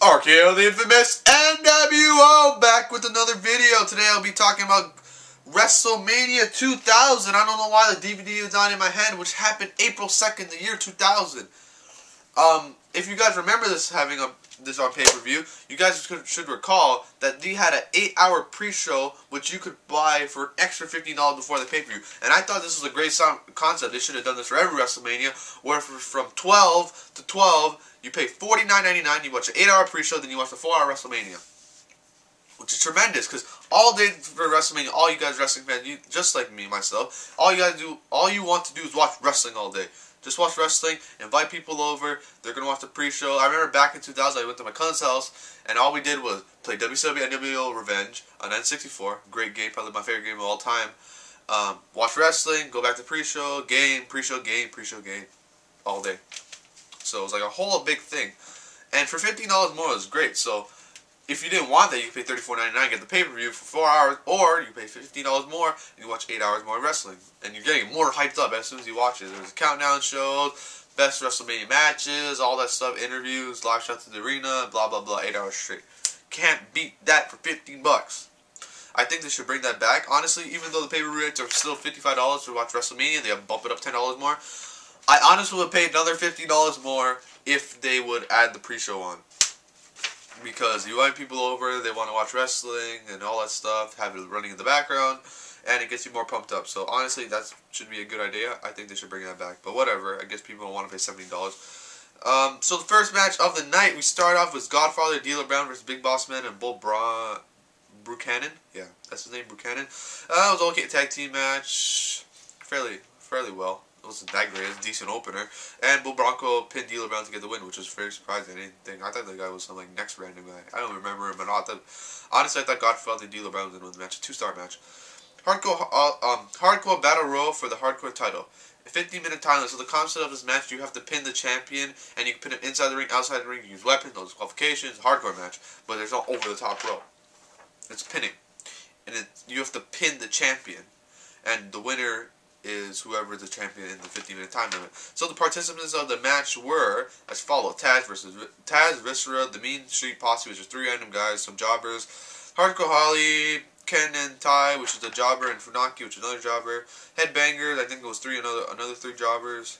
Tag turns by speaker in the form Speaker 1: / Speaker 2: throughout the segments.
Speaker 1: RKO the infamous NWO back with another video. Today I'll be talking about Wrestlemania 2000. I don't know why the DVD is not in my hand, which happened April 2nd, the year 2000. If you guys remember this this on pay-per-view, you guys should recall that they had an 8-hour pre-show which you could buy for an extra $15 before the pay-per-view. And I thought this was a great concept. They should have done this for every WrestleMania, where from 12 to 12, you pay $49.99, you watch an 8-hour pre-show, then you watch the 4-hour WrestleMania. Which is tremendous, because all day for WrestleMania, all you guys wrestling fans, just like me, myself, all you want to do is watch wrestling all day. Just watch wrestling, invite people over, they're going to watch the pre-show. I remember back in 2000, I went to my cousin's house, and all we did was play WCW NWO Revenge on N64. Great game, probably my favorite game of all time. Watch wrestling, go back to pre-show, game, pre-show, game, pre-show, game, all day. So it was like a whole big thing. And for $15 more, it was great. So if you didn't want that, you could pay $34.99, get the pay-per-view for 4 hours, or you pay $15 more, and you watch 8 hours more of wrestling. And you're getting more hyped up as soon as you watch it. There's countdown shows, best WrestleMania matches, all that stuff, interviews, live shots to the arena, blah, blah, blah, 8 hours straight. Can't beat that for $15. I think they should bring that back. Honestly, even though the pay-per-view rates are still $55 to watch WrestleMania, they have bumped it up $10 more. I honestly would pay another $50 more if they would add the pre-show on. Because you invite people over, they want to watch wrestling and all that stuff, have it running in the background, and it gets you more pumped up. So honestly, that should be a good idea. I think they should bring that back. But whatever, I guess people don't want to pay $17. So the first match of the night, we start off with Godfather, D'Lo Brown versus Big Boss Man and Buchanan. Yeah, that's his name, Buchanan. It was an okay tag team match, fairly well. It wasn't that great. It was a decent opener. And Bull Bronco pinned D'Lo Brown to get the win, which was very surprising. I thought the guy was some next random guy. I don't remember him, but honestly, I thought Godfather D'Lo Brown was going to win the match. A 2-star match. Hardcore Battle Royal for the Hardcore title. A 15-minute time limit. So the concept of this match, you have to pin the champion, and you can pin him inside the ring, outside the ring. You use weapons, no disqualifications. Hardcore match, but there's no over the top rope. It's pinning, and you have to pin the champion, and the winner is whoever is the champion in the 15-minute time limit. So the participants of the match were as follows: Taz, Viscera, the Mean Street Posse, which is 3 random guys, some jobbers, Hardcore Holly, Ken and Ty, which is a jobber, and Funaki, which is another jobber, Headbangers, I think it was another 3 jobbers,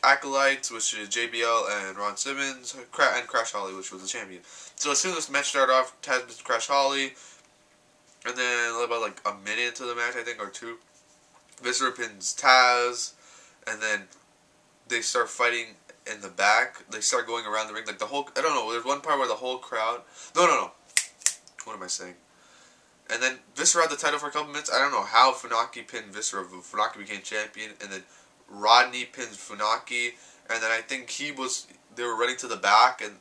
Speaker 1: Acolytes, which is JBL and Ron Simmons, and Crash Holly, which was the champion. So as soon as the match started off, Taz beat Crash Holly, and then about a minute into the match, I think, or 2, Viscera pins Taz, and then they start fighting in the back. They start going around the ring, I don't know, there's one part where the whole crowd, no, what am I saying? And then Viscera had the title for a couple minutes. I don't know how Funaki pinned Viscera. Funaki became champion, and then Rodney pins Funaki, and then I think they were running to the back, and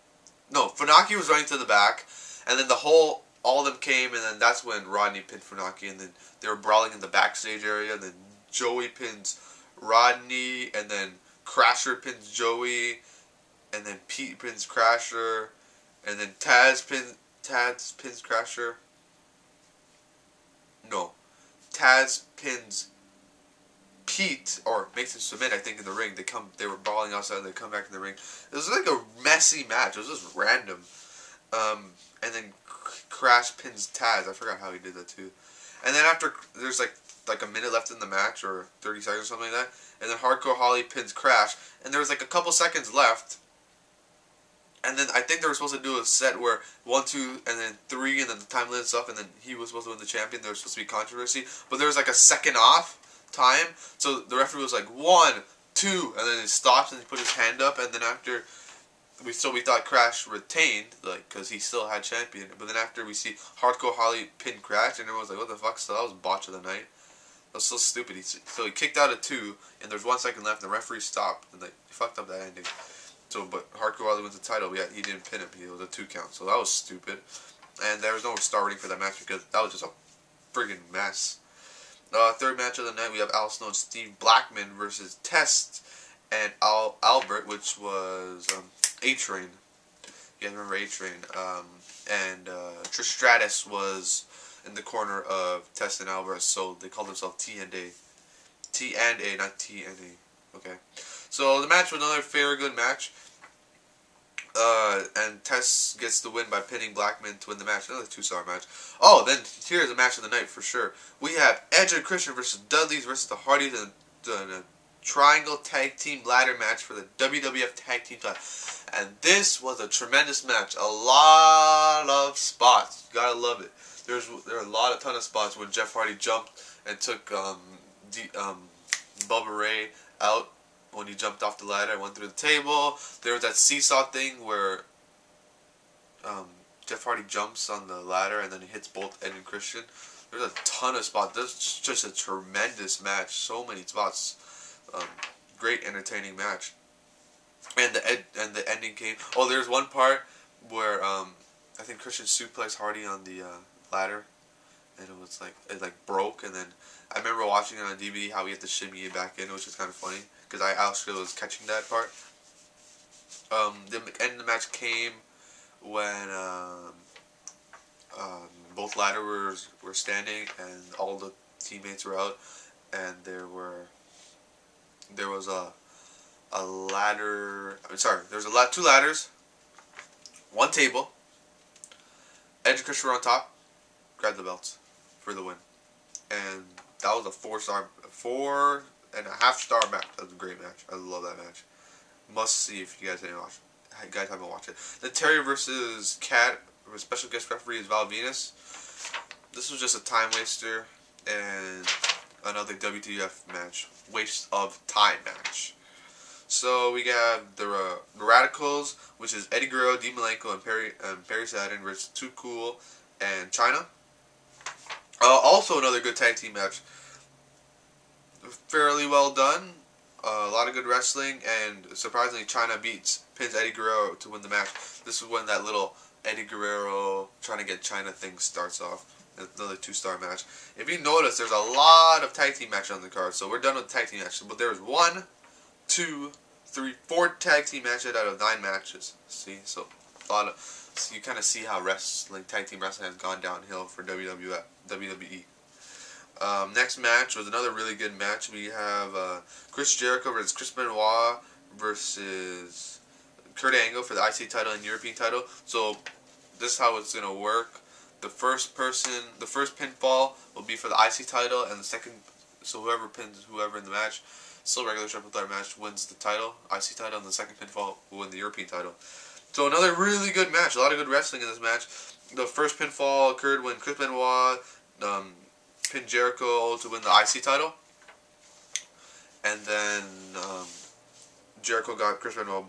Speaker 1: no, Funaki was running to the back, and then all of them came, and then that's when Rodney pinned Funaki, and then they were brawling in the backstage area, and then Joey pins Rodney, and then Crasher pins Joey, and then Pete pins Crasher, and then Taz pins Crasher. No, Taz pins Pete, or makes him submit, I think, in the ring. They were brawling outside, they come back in the ring. It was like a messy match. It was just random. And then Crash pins Taz. I forgot how he did that too. And then after, there's like a minute left in the match, or 30 seconds or something like that. And then Hardcore Holly pins Crash. And there was a couple seconds left. And then I think they were supposed to do a set where 1, 2, and then 3, and then the time limits up, and then he was supposed to win the champion. There was supposed to be controversy. But there was a second off time. So the referee was 1, 2, and then he stops and he put his hand up. And then after, we thought Crash retained, because he still had champion. But then after we see Hardcore Holly pin Crash, and everyone was like, what the fuck? So that was botch of the night. That was so stupid. So he kicked out at 2, and there's 1 second left, and the referee stopped, and he fucked up that ending. So, but Hardcore Holly wins the title. He didn't pin him. It was a 2 count. So that was stupid. And there was no star rating for that match because that was just a friggin' mess. Third match of the night, we have Al Snow and Steve Blackman versus Test and Albert, which was A-Train. You guys remember A-Train. And Trish Stratus was in the corner of Test and Albert, so they called themselves T and A. T and A, not T and A. Okay. So the match was another very good match. And Tess gets the win by pinning Blackman to win the match. Another 2-star match. Oh, then here's the match of the night for sure. We have Edge and Christian versus Dudley versus the Hardys in a triangle tag team ladder match for the WWF Tag Team title. And this was a tremendous match. A lot of spots. You gotta love it. There were a ton of spots when Jeff Hardy jumped and took Bubba Ray out when he jumped off the ladder and went through the table. There was that seesaw thing where Jeff Hardy jumps on the ladder and then he hits both Ed and Christian. There's a ton of spots. This is just a tremendous match. So many spots. Great entertaining match. And the ending came. Oh, there's one part where I think Christian suplexed Hardy on the ladder, and it broke. And then I remember watching it on DVD how he had to shimmy it back in, which is kind of funny because I actually was catching that part. The end of the match came when both ladders were standing and all the teammates were out, and there was a ladder. There was two ladders, one table. Edge and Christian were on top. Grabbed the belts for the win, and that was a 4.5-star match. That was a great match. I love that match. Must see if you guys haven't watched it. The Terri versus Cat with special guest referee is Venis. This was just a time waster and another WWF match. Waste of time match. So we got the Radicals, which is Eddie Guerrero, Dean Malenko, and Perry Saturn versus Too Cool and China. Also another good tag team match. Fairly well done. A lot of good wrestling, and surprisingly, China pins Eddie Guerrero to win the match. This is when that little Eddie Guerrero trying to get China thing starts off. Another 2-star match. If you notice, there's a lot of tag team matches on the card, so we're done with tag team matches. But there's 1, 2, 3, 4 tag team matches out of 9 matches. See, so you kind of see how tag team wrestling has gone downhill for WWE. Next match was another really good match. We have Chris Jericho versus Chris Benoit versus Kurt Angle for the IC title and European title. So this is how it's gonna work. The first pinfall will be for the IC title, and the second, so whoever pins whoever in the match, still regular triple threat match, wins the title, IC title, and the second pinfall will win the European title. So another really good match. A lot of good wrestling in this match. The first pinfall occurred when Chris Benoit pinned Jericho to win the IC title, and then Jericho got Chris Benoit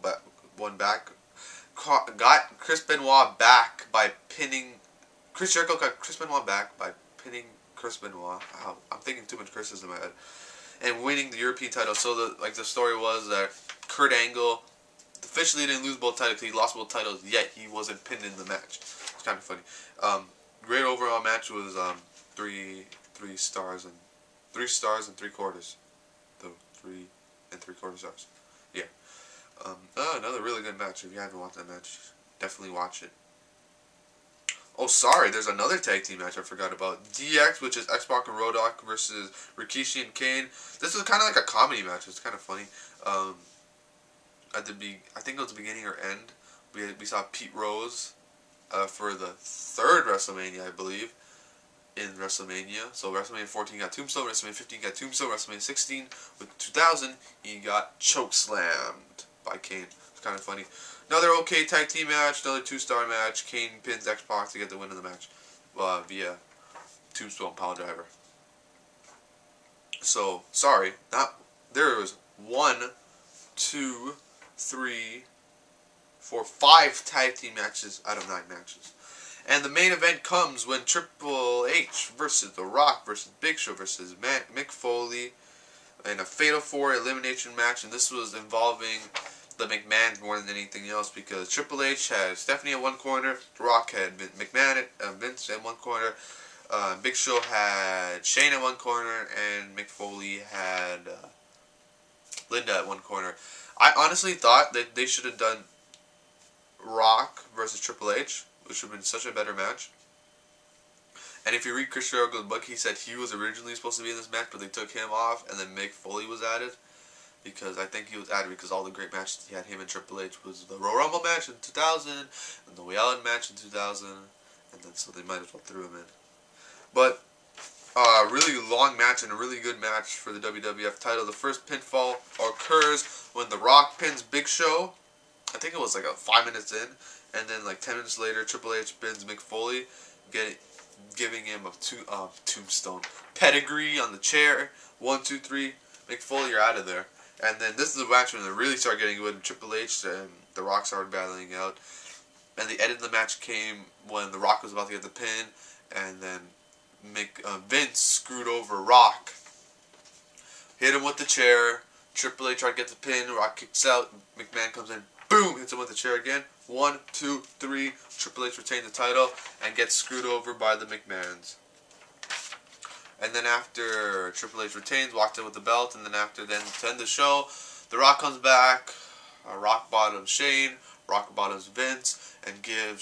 Speaker 1: got Chris Benoit back by pinning. Chris Jericho got Chris Benoit back by pinning Chris Benoit. Wow, I'm thinking too much Chris's in my head. And winning the European title. So the story was that Kurt Angle officially didn't lose both titles. He lost both titles, yet he wasn't pinned in the match. It's kind of funny. Great overall match was 3 stars and 3 stars and 3/4. So 3 3/4 stars. Yeah. Another really good match. If you haven't watched that match, definitely watch it. Oh, sorry, there's another tag team match I forgot about. DX, which is X-Pac and Road Dogg versus Rikishi and Kane. This is kind of like a comedy match. It's kind of funny. I think it was the beginning or end. We saw Pete Rose for the 3rd WrestleMania, I believe, in WrestleMania. So WrestleMania 14 got Tombstone, WrestleMania 15 got Tombstone, WrestleMania 16 with 2000 he got chokeslammed by Kane. It's kind of funny. Another okay tag team match, another 2-star match. Kane pins X-Pac to get the win in the match via Tombstone Piledriver. So, sorry, there was 1, 2, 3, 4, 5 tag team matches out of 9 matches. And the main event comes when Triple H versus The Rock versus Big Show versus Mick Foley in a Fatal 4 elimination match. And this was involving the McMahon more than anything else, because Triple H had Stephanie at one corner, The Rock had McMahon Vince at one corner, Big Show had Shane at one corner, and Mick Foley had Linda at one corner. I honestly thought that they should have done Rock versus Triple H, which would have been such a better match. And if you read Chris Jericho's book, he said he was originally supposed to be in this match, but they took him off, and then Mick Foley was added. because I think he was added because all the great matches he had, him and Triple H, was the Royal Rumble match in 2000 and the Way Out match in 2000, and then so they might as well throw him in. But really long match and a really good match for the WWF title. The first pinfall occurs when The Rock pins Big Show. I think it was like 5 minutes in, and then like 10 minutes later, Triple H pins Mick Foley, giving him a tombstone pedigree on the chair. 1, 2, 3, Mick Foley, you're out of there. And then this is the match when they really start getting good. Triple H and The Rock started battling out, and the end of the match came when The Rock was about to get the pin, and then Vince screwed over Rock, hit him with the chair. Triple H tried to get the pin. Rock kicks out. McMahon comes in, boom, hits him with the chair again. 1, 2, 3. Triple H retains the title and gets screwed over by the McMahons. And then after Triple H retains, walks in with the belt, and then after to end the show, The Rock comes back, Rock bottoms Shane, Rock bottoms Vince, and gives